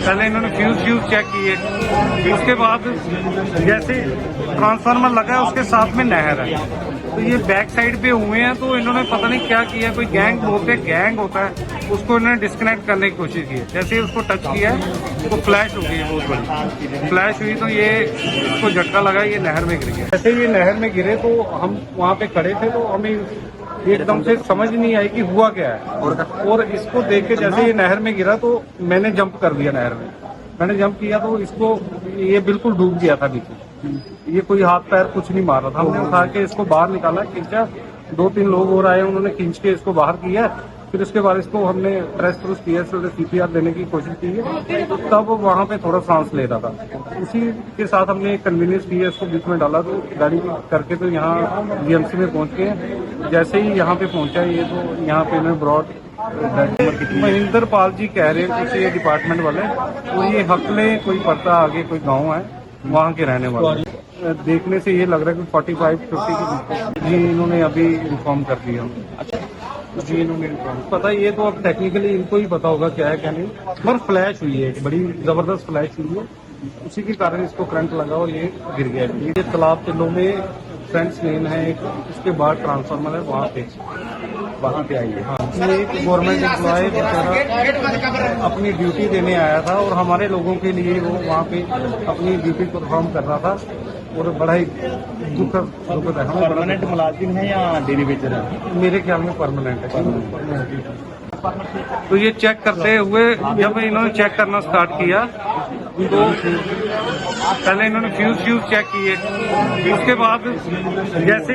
पहले इन्होंने fuse check किए, उसके बाद जैसे ट्रांसफार्मर लगा है उसके साथ में नहर है, तो ये बैक साइड पे हुए हैं। तो इन्होंने पता नहीं क्या किया, कोई गैंग बोलते हैं, गैंग होता है, उसको इन्होंने डिस्कनेक्ट करने की कोशिश की। जैसे ही उसको टच किया है तो फ्लैश हो गई, बहुत बड़ी फ्लैश हुई, तो ये इसको झटका लगा, ये नहर में गिर गया। जैसे ये नहर में गिरे तो हम वहाँ पे खड़े थे, तो हमें एकदम से समझ नहीं आई कि हुआ क्या है, और इसको देख के जैसे ये नहर में गिरा तो मैंने जंप कर दिया नहर में। मैंने जंप किया तो इसको, ये बिल्कुल डूब गया था नीचे, ये कोई हाथ पैर कुछ नहीं मार रहा था। हमने उठा के इसको बाहर निकाला, खींचा, 2-3 लोग और आए, उन्होंने खींच के इसको बाहर किया। फिर उसके बाद इसको हमने प्रेस किया, CPR देने की कोशिश की है, तब वहाँ पे थोड़ा सांस ले रहा था। उसी के साथ हमने कन्वीनियंस किया, इसको बीच में डाला, तो गाड़ी करके तो यहाँ GMC में पहुँच गए। जैसे ही यहाँ पे पहुँचा ये, तो यहाँ पे इन्हें ब्रॉड महेंद्र पाल जी कह रहे हैं कुछ ये डिपार्टमेंट वाले, तो ये हकले कोई पड़ता आगे कोई गांव है, वहाँ के रहने वाले। देखने से ये लग रहा है कि 45-50 के बीच। जी इन्होंने अभी इन्फॉर्म कर दिया। जी इन्होंने इन्फॉर्म, पता ये तो अब टेक्निकली इनको ही पता होगा क्या है क्या नहीं, पर फ्लैश हुई है, बड़ी जबरदस्त फ्लैश हुई है, उसी के कारण इसको करंट लगा और ये गिर गया। ये तालाब तिल्लों में फ्रेंड्स लेन है एक, उसके बाद ट्रांसफार्मर है, वहाँ पे आई है। हाँ, ये एक गवर्नमेंट एम्प्लॉय बेचारा अपनी ड्यूटी देने आया था, और हमारे लोगों के लिए वो वहाँ पे अपनी ड्यूटी परफॉर्म कर रहा था, और बड़ा ही दुखद है। परमानेंट मुलाजिम है या डेली वेजर है? मेरे ख्याल में परमानेंट है। तो ये चेक करते हुए जब इन्होंने चेक करना स्टार्ट किया, तो पहले इन्होंने फ्यूज चेक किए, उसके बाद जैसे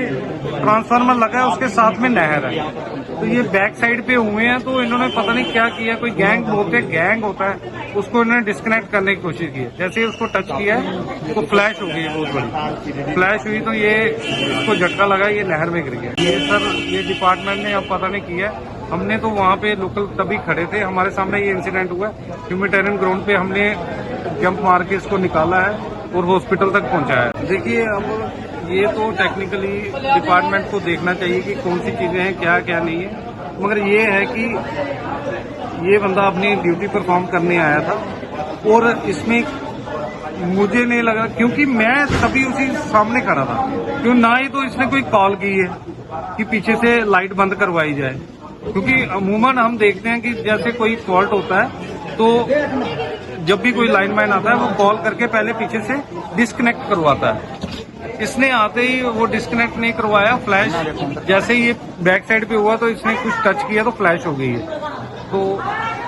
ट्रांसफार्मर लगा है उसके साथ में नहर है, तो ये बैक साइड पे हुए हैं। तो इन्होंने पता नहीं क्या किया, कोई गैंग बोलते हैं, गैंग होता है, उसको इन्होंने डिस्कनेक्ट करने की कोशिश की। जैसे ही उसको टच किया है तो फ्लैश हो गई, बहुत बड़ी फ्लैश हुई, तो ये इसको झटका लगा, ये नहर में गिर गया। ये सर ये डिपार्टमेंट ने अब पता नहीं किया, हमने तो वहाँ पे लोकल तभी खड़े थे, हमारे सामने ये इंसिडेंट हुआ। ह्यूमैनिटेरियन ग्राउंड पे हमने जंप मार के इसको निकाला है और हॉस्पिटल तक पहुँचाया है। देखिए अब ये तो टेक्निकली डिपार्टमेंट को देखना चाहिए कि कौन सी चीजें हैं, क्या क्या नहीं है, मगर ये है कि ये बंदा अपनी ड्यूटी परफॉर्म करने आया था, और इसमें मुझे नहीं लगा, क्योंकि मैं तभी उसी सामने खड़ा था, क्यों ना ही तो इसने कोई कॉल की है कि पीछे से लाइट बंद करवाई जाए, क्योंकि अमूमन हम देखते हैं कि जैसे कोई फॉल्ट होता है तो जब भी कोई लाइनमैन आता है वो कॉल करके पहले पीछे से डिस्कनेक्ट करवाता है। इसने आते ही वो डिस्कनेक्ट नहीं करवाया, फ्लैश जैसे ही ये बैक साइड पे हुआ तो इसने कुछ टच किया तो फ्लैश हो गई है, तो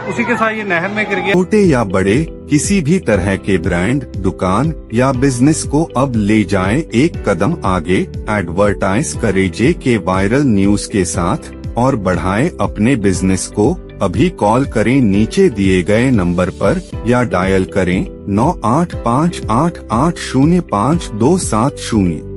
उसी के साथ ये नहर में गिर गया। छोटे या बड़े किसी भी तरह के ब्रांड, दुकान या बिजनेस को अब ले जाएं एक कदम आगे। एडवर्टाइज करें JK वायरल न्यूज के साथ और बढ़ाएं अपने बिजनेस को। अभी कॉल करें नीचे दिए गए नंबर पर या डायल करें 9858805270।